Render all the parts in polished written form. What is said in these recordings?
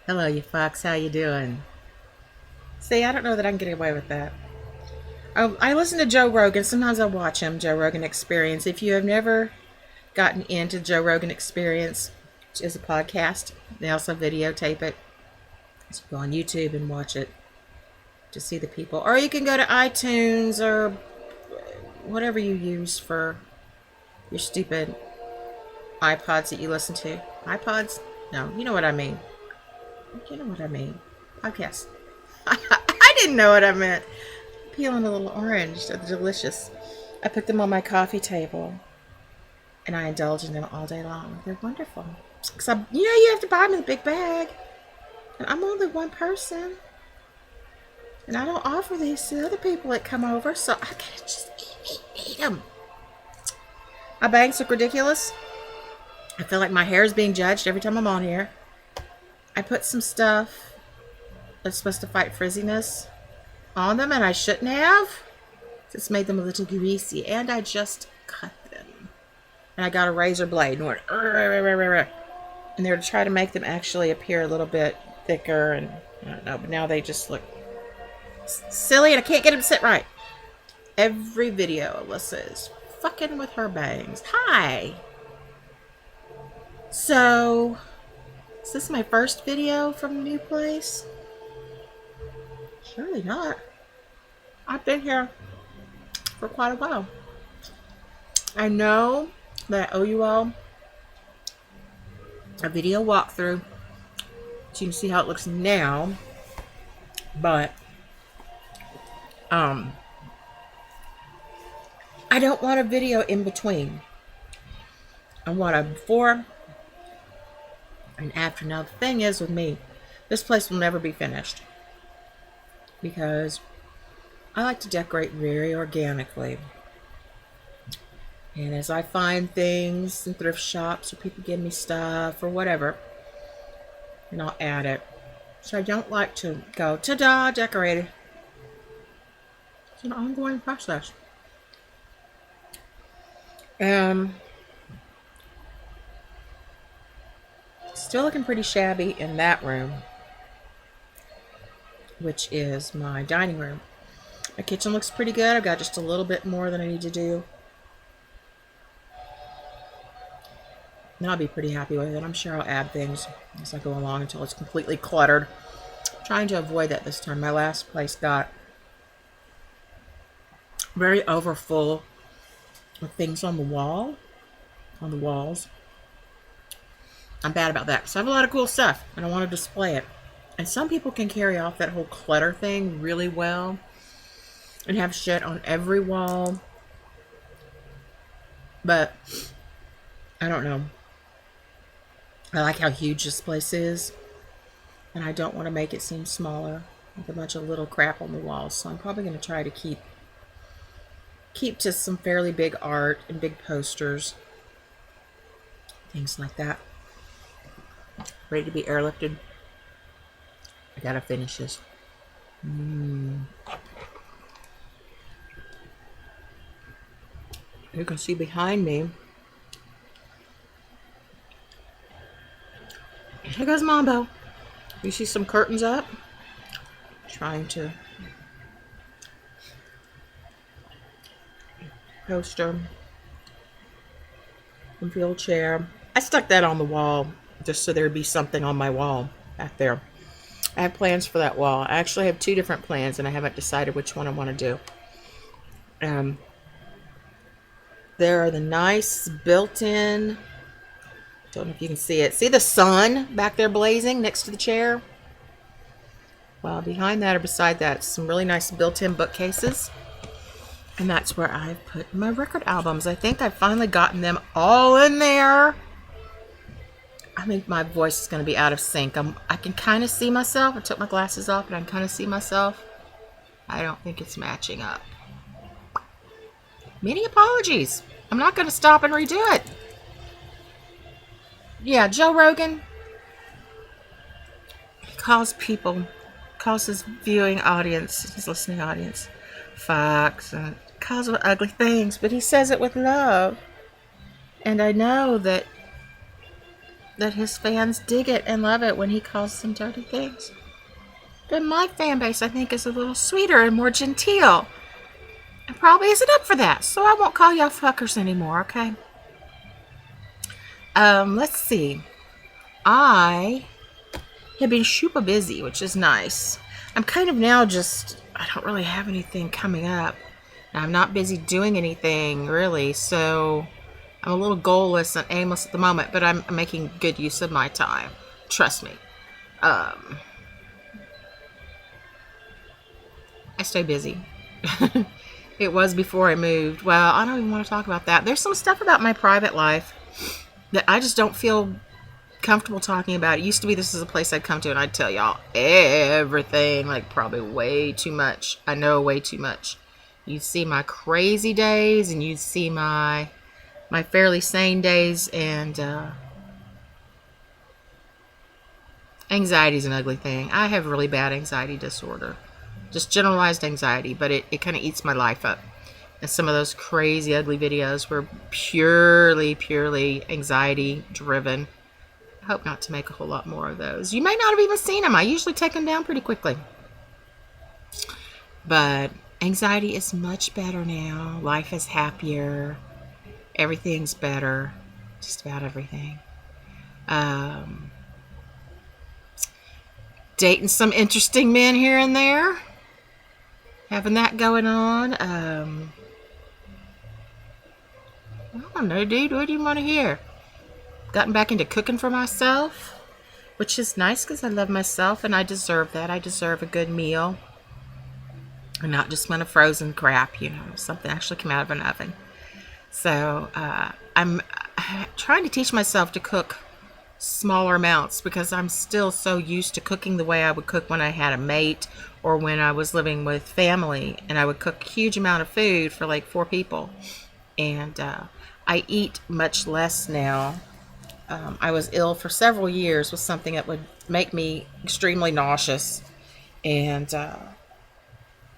Hello, you fucks. How you doing? See, I don't know that I can get away with that. I listen to Joe Rogan. Sometimes I watch him, Joe Rogan Experience. If you have never gotten into Joe Rogan Experience, which is a podcast, they also videotape it. So you go on YouTube and watch it to see the people. Or you can go to iTunes or whatever you use for your stupid iPods that you listen to. iPods? No, you know what I mean. You know what I mean. Podcast. I didn't know what I meant. Peeling a little orange. They're delicious. I put them on my coffee table and I indulge in them all day long. They're wonderful. Because you have to buy them in a big bag. And I'm only one person. And I don't offer these to other people that come over, so I gotta just eat them. My bangs look ridiculous. I feel like my hair is being judged every time I'm on here. I put some stuff that's supposed to fight frizziness on them, and I shouldn't have. It's made them a little greasy, and I just cut them. And I got a razor blade and went, and they're to try to make them actually appear a little bit thicker, and I don't know, but now they just look silly, and I can't get them to sit right. Every video, Alyssa is fucking with her bangs. Hi. So, is this my first video from the new place? Surely not. I've been here for quite a while. I know that I owe you all a video walkthrough so you can see how it looks now, but I don't want a video in between. I want a before and after. Now the thing is with me, this place will never be finished because I like to decorate very organically. And as I find things in thrift shops or people give me stuff or whatever, and I'll add it. So I don't like to go, ta-da, decorated. It's an ongoing process. Still looking pretty shabby in that room, which is my dining room. My kitchen looks pretty good. I've got just a little bit more than I need to do. And I'll be pretty happy with it. I'm sure I'll add things as I go along until it's completely cluttered. I'm trying to avoid that this time. My last place got very overfull with things on the walls. I'm bad about that because I have a lot of cool stuff and I want to display it. And some people can carry off that whole clutter thing really well and have shit on every wall. But I don't know. I like how huge this place is, and I don't want to make it seem smaller with a bunch of little crap on the walls. So I'm probably going to try to keep just some fairly big art and big posters, things like that. Ready to be airlifted. I gotta finish this. You can see behind me. Here goes Mambo. You see some curtains up? Trying to poster. And field chair. I stuck that on the wall just so there'd be something on my wall back there. I have plans for that wall. I actually have two different plans and I haven't decided which one I want to do. There are the nice built-in, don't know if you can see it. See the sun back there blazing next to the chair? Well, behind that or beside that, some really nice built-in bookcases. And that's where I've put my record albums. I think I've finally gotten them all in there. I think my voice is going to be out of sync. I can kind of see myself. I took my glasses off and I can kind of see myself. I don't think it's matching up. Many apologies. I'm not going to stop and redo it. Yeah, Joe Rogan calls his viewing audience, his listening audience, fucks, and calls them ugly things, but he says it with love. And I know that that his fans dig it and love it when he calls them dirty things. But my fan base, I think, is a little sweeter and more genteel. And probably isn't up for that. So I won't call y'all fuckers anymore, okay? Let's see. I have been super busy, which is nice. I'm kind of now just, I don't really have anything coming up. I'm not busy doing anything, really, so I'm a little goalless and aimless at the moment, but I'm making good use of my time. Trust me. I stay busy. It was before I moved. Well, I don't even want to talk about that. There's some stuff about my private life that I just don't feel comfortable talking about. It used to be this is a place I'd come to and I'd tell y'all everything, like probably way too much. I know way too much. You'd see my crazy days and you'd see my fairly sane days, and anxiety is an ugly thing. I have really bad anxiety disorder. Just generalized anxiety, but it kind of eats my life up. And some of those crazy, ugly videos were purely anxiety driven. I hope not to make a whole lot more of those. You may not have even seen them. I usually take them down pretty quickly. But anxiety is much better now. Life is happier. Everything's better. Just about everything. Dating some interesting men here and there. Having that going on. I don't know, dude. What do you want to hear? Gotten back into cooking for myself, which is nice because I love myself and I deserve that. I deserve a good meal. And not just kind of frozen crap, you know. Something actually came out of an oven. So I'm trying to teach myself to cook smaller amounts because I'm still so used to cooking the way I would cook when I had a mate or when I was living with family, and I would cook a huge amount of food for like 4 people. And I eat much less now. I was ill for several years with something that would make me extremely nauseous, and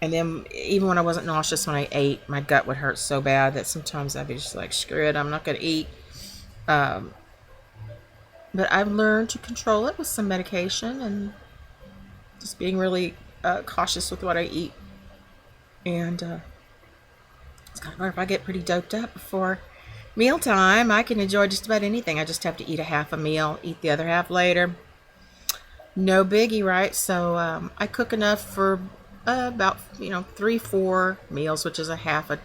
then even when I wasn't nauseous, when I ate, my gut would hurt so bad that sometimes I'd be just like, screw it, I'm not going to eat. But I've learned to control it with some medication and just being really cautious with what I eat. And it's kind of hard. If I get pretty doped up before mealtime, I can enjoy just about anything. I just have to eat a half a meal, eat the other half later. No biggie, right? So I cook enough for about 3-4 meals, which is a half a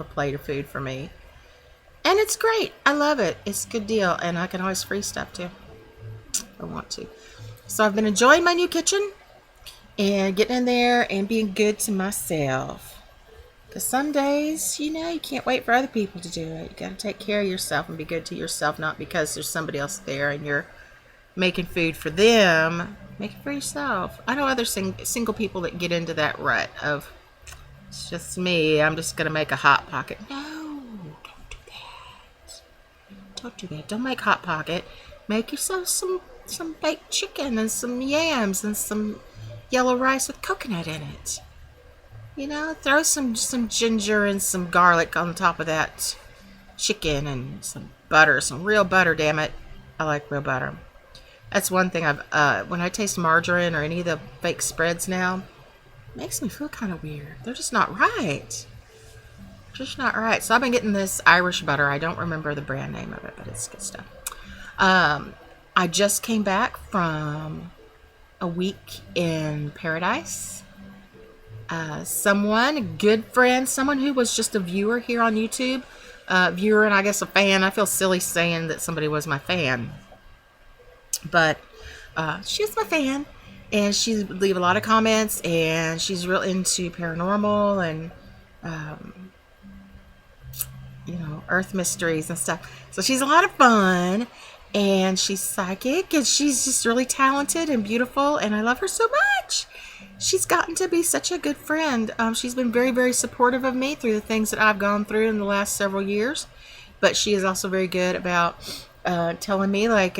plate of food for me. And it's great. I love it. It's a good deal. And I can always freeze stuff too if I want to. So I've been enjoying my new kitchen and getting in there and being good to myself. Because some days, you can't wait for other people to do it. You got to take care of yourself and be good to yourself, not because there's somebody else there and you're making food for them. Make it for yourself. I know other single people that get into that rut of, it's just me, I'm just going to make a Hot Pocket. No, don't do that. Don't do that. Don't make Hot Pocket. Make yourself some baked chicken and some yams and some yellow rice with coconut in it. Throw some ginger and some garlic on top of that chicken and some butter, some real butter, damn it. I like real butter. That's one thing when I taste margarine or any of the fake spreads now, it makes me feel kind of weird. They're just not right. Just not right. So I've been getting this Irish butter. I don't remember the brand name of it, but it's good stuff. I just came back from a week in paradise. A good friend, someone who was just a viewer here on YouTube, viewer and I guess a fan. I feel silly saying that somebody was my fan. But she's my fan, and she would leave a lot of comments, and she's real into paranormal and earth mysteries and stuff. So she's a lot of fun, and she's psychic, and she's just really talented and beautiful, and I love her so much. She's gotten to be such a good friend. She's been very, very supportive of me through the things that I've gone through in the last several years, but she is also very good about telling me, like,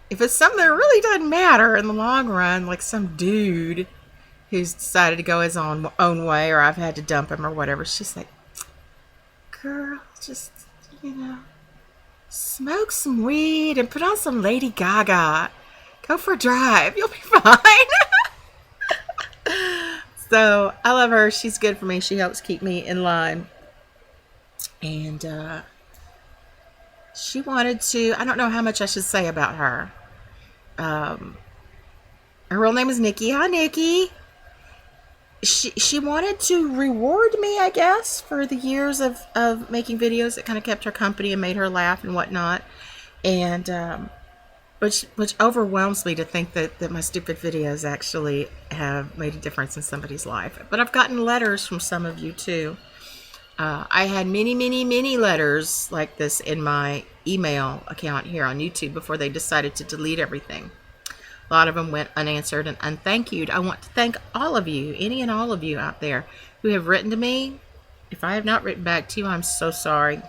if it's something that really doesn't matter in the long run, like some dude who's decided to go his own way, or I've had to dump him or whatever, she's like, girl, just smoke some weed and put on some Lady Gaga. Go for a drive. You'll be fine. So I love her. She's good for me. She helps keep me in line. And she wanted to, I don't know how much I should say about her. Her real name is Nikki. Hi, Nikki. She wanted to reward me, I guess, for the years of making videos that kind of kept her company and made her laugh and whatnot. And which overwhelms me to think that my stupid videos actually have made a difference in somebody's life. But I've gotten letters from some of you too. I had many letters like this in my email account here on YouTube before they decided to delete everything. A lot of them went unanswered and unthank-you'd. I want to thank all of you, any and all of you out there who have written to me. If I have not written back to you, I'm so sorry.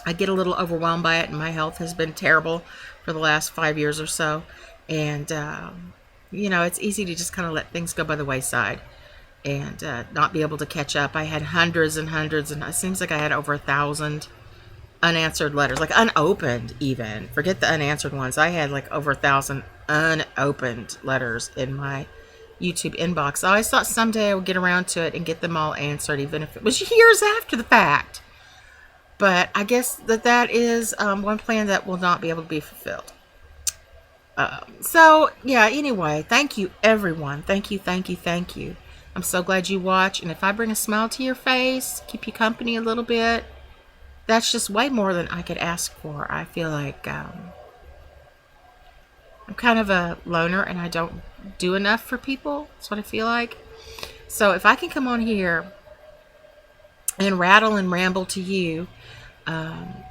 I get a little overwhelmed by it, and my health has been terrible for the last 5 years or so. And, you know, it's easy to just kind of let things go by the wayside and not be able to catch up. I had hundreds and hundreds, and it seems like I had over 1,000 unanswered letters, like unopened even. Forget the unanswered ones. I had like over 1,000 unopened letters in my YouTube inbox. I always thought someday I would get around to it and get them all answered, even if it was years after the fact. But I guess that is one plan that will not be able to be fulfilled. So yeah, anyway, thank you everyone. Thank you. I'm so glad you watch, and if I bring a smile to your face, keep you company a little bit, that's just way more than I could ask for. I feel like I'm kind of a loner and I don't do enough for people. That's what I feel like. So if I can come on here and rattle and ramble to you and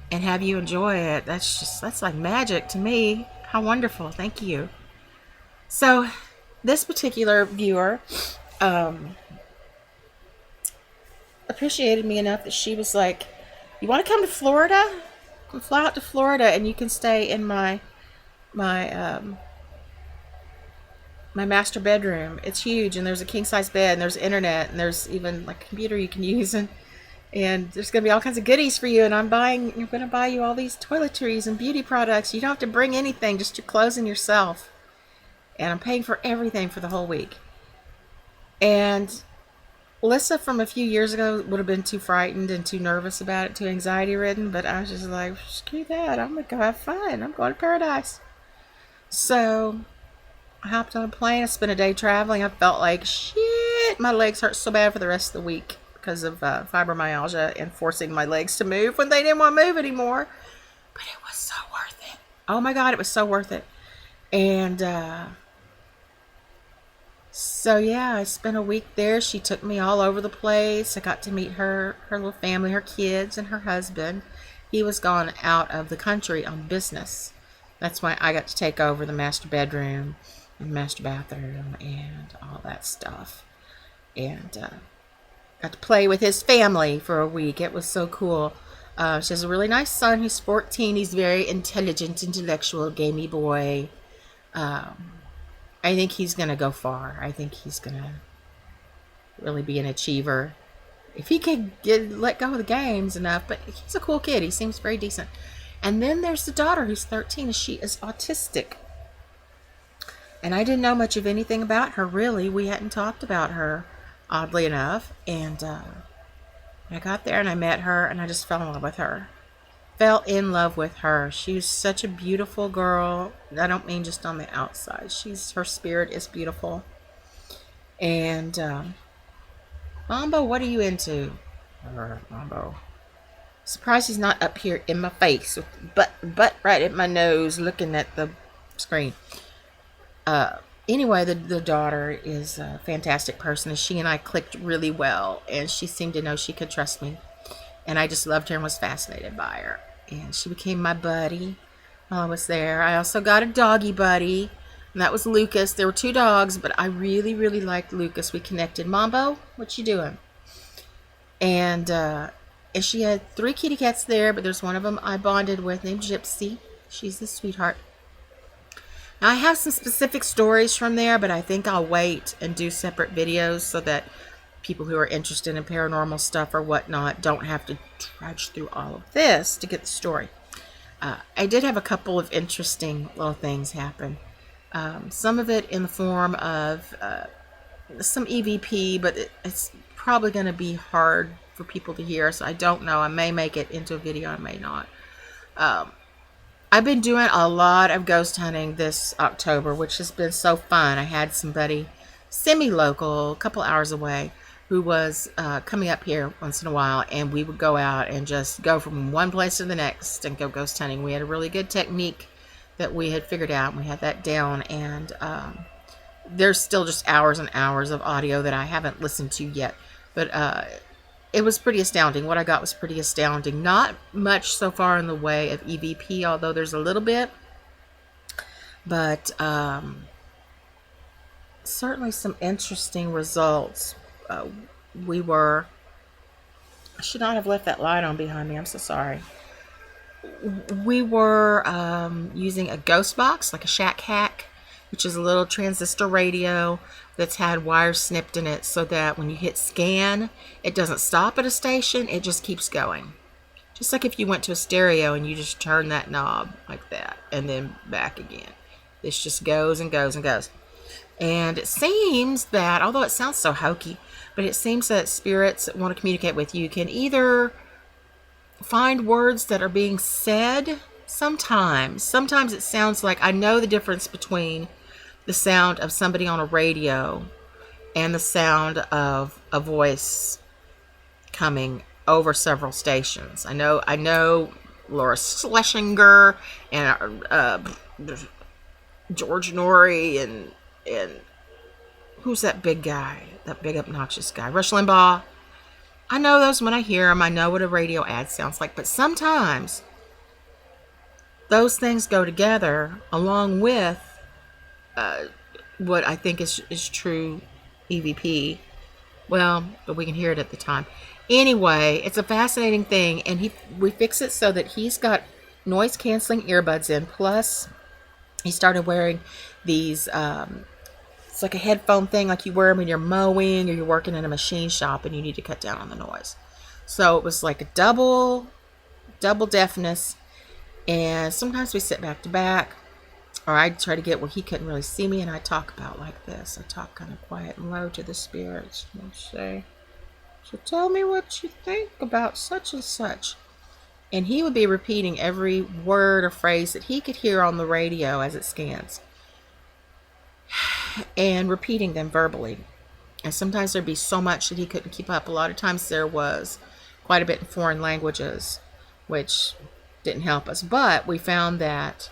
have you enjoy it, that's like magic to me. How wonderful. Thank you. So this particular viewer appreciated me enough that she was like, you want to come to Florida? Come fly out to Florida and you can stay in my master bedroom. It's huge, and there's a king-size bed, and there's internet, and there's even like a computer you can use, and there's gonna be all kinds of goodies for you. And I'm gonna buy you all these toiletries and beauty products. You don't have to bring anything, just your clothes and yourself. And I'm paying for everything for the whole week. And Alyssa from a few years ago would have been too frightened and too nervous about it, too anxiety ridden, but I was just like, screw that, I'm gonna go have fun. I'm going to paradise. So I hopped on a plane. I spent a day traveling. I felt like shit. My legs hurt so bad for the rest of the week because of fibromyalgia and forcing my legs to move when they didn't want to move anymore. But it was so worth it. Oh my God, it was so worth it. And so yeah, I spent a week there. She took me all over the place. I got to meet her little family, her kids, and her husband. He was gone out of the country on business. That's why I got to take over the master bedroom and master bathroom and all that stuff. And got to play with his family for a week. It was so cool. She has a really nice son who's 14. He's very intelligent, intellectual, gamey boy. I think he's going to go far. I think he's going to really be an achiever. If he can let go of the games enough. But he's a cool kid. He seems very decent. And then there's the daughter who's 13. And she is autistic. And I didn't know much of anything about her, really. We hadn't talked about her, oddly enough. And I got there and I met her and I just fell in love with her. Fell in love with her. She was such a beautiful girl. I don't mean just on the outside. Her spirit is beautiful. And Mambo, what are you into? Mambo. Surprised he's not up here in my face, with butt right at my nose, looking at the screen. Anyway, the daughter is a fantastic person, and she and I clicked really well, and she seemed to know she could trust me. And I just loved her and was fascinated by her. And she became my buddy while I was there. I also got a doggy buddy, and that was Lucas. There were 2 dogs, but I really, really liked Lucas. We connected. Mambo, what you doing? And she had 3 kitty cats there, but there's one of them I bonded with named Gypsy. She's a sweetheart. Now, I have some specific stories from there, but I think I'll wait and do separate videos so that people who are interested in paranormal stuff or whatnot don't have to trudge through all of this to get the story. I did have a couple of interesting little things happen. Some of it in the form of some EVP, but it's probably going to be hard for people to hear, so I don't know. I may make it into a video, I may not. I've been doing a lot of ghost hunting this October, which has been so fun. I had somebody semi-local, a couple hours away, who was coming up here once in a while, and we would go out and just go from one place to the next and go ghost hunting. We had a really good technique that we had figured out, and we had that down, and there's still just hours and hours of audio that I haven't listened to yet, but it was pretty astounding. What I got was pretty astounding. Not much so far in the way of EVP, although there's a little bit, but certainly some interesting results. I should not have left that light on behind me. I'm so sorry. We were using a ghost box, like a shack hack, which is a little transistor radio that's had wires snipped in it so that when you hit scan, it doesn't stop at a station, it just keeps going. Just like if you went to a stereo and you just turn that knob like that and then back again. This just goes and goes and goes. And it seems that, although it sounds so hokey, but it seems that spirits that want to communicate with you can either find words that are being said sometimes. Sometimes it sounds like, I know the difference between the sound of somebody on a radio and the sound of a voice coming over several stations. I know Laura Schlesinger and George Norrie and who's that big guy, that big obnoxious guy, Rush Limbaugh. I know those when I hear them. I know what a radio ad sounds like, but sometimes those things go together along with what I think is true EVP. Well, but we can hear it at the time. Anyway, it's a fascinating thing, and we fix it so that he's got noise canceling earbuds in. Plus, he started wearing these. It's like a headphone thing, like you wear them when you're mowing or you're working in a machine shop and you need to cut down on the noise. So it was like a double deafness, and sometimes we sit back to back, or I'd try to get where he couldn't really see me, and I talk about like this. I talk kind of quiet and low to the spirits and say, so tell me what you think about such and such. And he would be repeating every word or phrase that he could hear on the radio as it scans, and repeating them verbally. And sometimes there'd be so much that he couldn't keep up. A lot of times there was quite a bit in foreign languages, which didn't help us. But we found that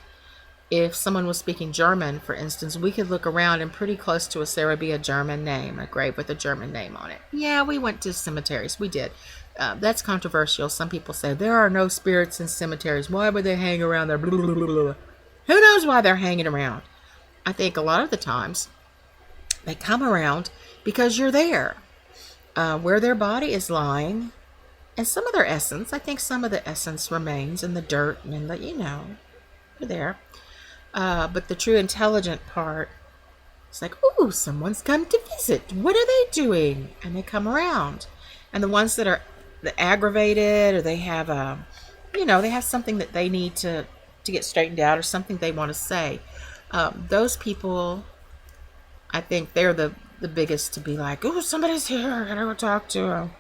if someone was speaking German, for instance, we could look around and pretty close to us there would be a German name, a grave with a German name on it. Yeah, we went to cemeteries. We did. That's controversial. Some people say there are no spirits in cemeteries. Why would they hang around there? Blah, blah, blah, blah. Who knows why they're hanging around? I think a lot of the times they come around because you're there, where their body is lying, and some of their essence. I think some of the essence remains in the dirt and in the, they're there. But the true intelligent part, it's like, ooh, someone's come to visit. What are they doing? And they come around. And the ones that are aggravated, or they have they have something that they need to get straightened out, or something they want to say. Those people, I think they're the biggest to be like, oh, somebody's here, I gotta go talk to them.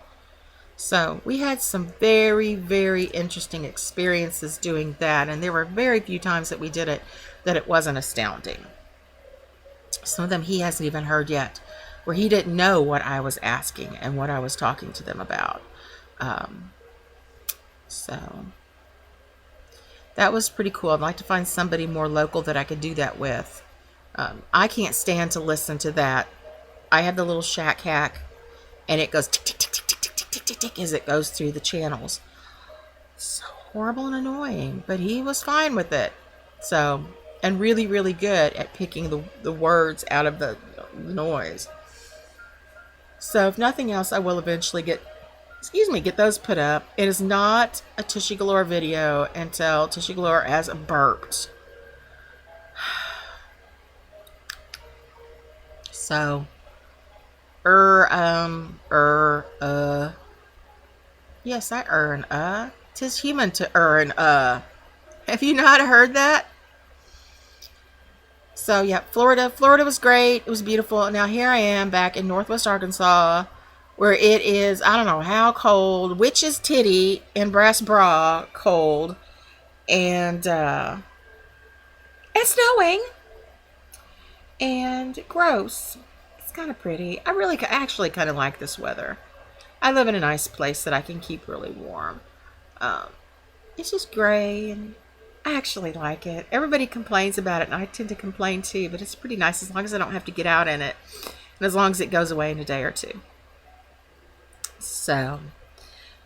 So we had some very, very interesting experiences doing that, and there were very few times that we did it that it wasn't astounding. Some of them he hasn't even heard yet, where he didn't know what I was asking and what I was talking to them about. So that was pretty cool. I'd like to find somebody more local that I could do that with. I can't stand to listen to that. I have the little shack hack, and it goes tick, tick, tick, tick, tick, tick, tick, tick, tick, as it goes through the channels. So horrible and annoying, but he was fine with it. So, and really, really good at picking the words out of the noise. So if nothing else, I will eventually get those put up. It is not a TushyGalore video until TushyGalore has burped. So Yes, I and. 'Tis human to and. Have you not heard that? So yeah, Florida. Florida was great. It was beautiful. Now here I am back in Northwest Arkansas, where it is, I don't know how cold, witch's titty and brass bra cold, and it's snowing and gross. It's kind of pretty. I really actually kind of like this weather. I live in a nice place that I can keep really warm. Um, it's just gray, and I actually like it. Everybody complains about it, and I tend to complain too, but it's pretty nice as long as I don't have to get out in it, and as long as it goes away in a day or two. So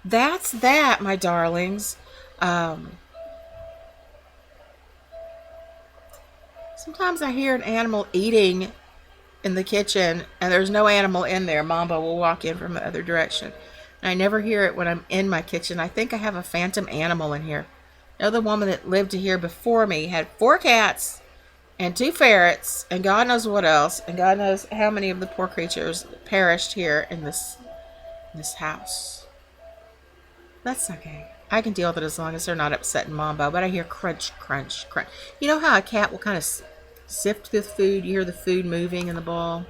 that's that, my darlings. Sometimes I hear an animal eating in the kitchen, and there's no animal in there. Mamba will walk in from the other direction. And I never hear it when I'm in my kitchen. I think I have a phantom animal in here. You know, the woman that lived here before me had 4 cats and 2 ferrets and God knows what else, and God knows how many of the poor creatures perished here in this house. That's okay. I can deal with it as long as they're not upsetting Mambo, but I hear crunch, crunch, crunch. You know how a cat will kind of sift the food? You hear the food moving in the bowl?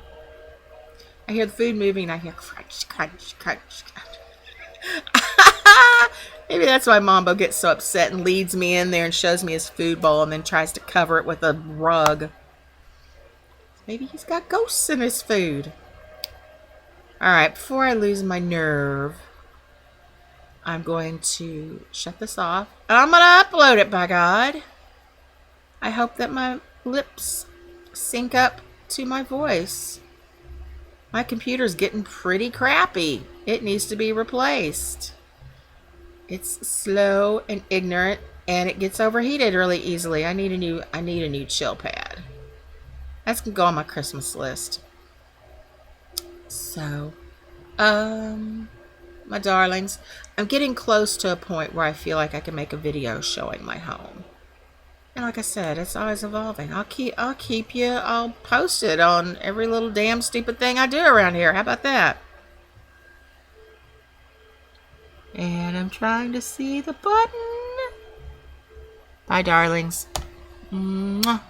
I hear the food moving, and I hear crunch, crunch, crunch, crunch. Maybe that's why Mambo gets so upset and leads me in there and shows me his food bowl and then tries to cover it with a rug. Maybe he's got ghosts in his food. Alright, before I lose my nerve, I'm going to shut this off. I'm going to upload it, by God. I hope that my lips sync up to my voice. My computer's getting pretty crappy. It needs to be replaced. It's slow and ignorant, and it gets overheated really easily. I need a new chill pad. That's gonna go on my Christmas list. So, my darlings, I'm getting close to a point where I feel like I can make a video showing my home. And like I said, it's always evolving. I'll keep you all posted on every little damn stupid thing I do around here. How about that? And I'm trying to see the button. Bye, darlings. Mwah.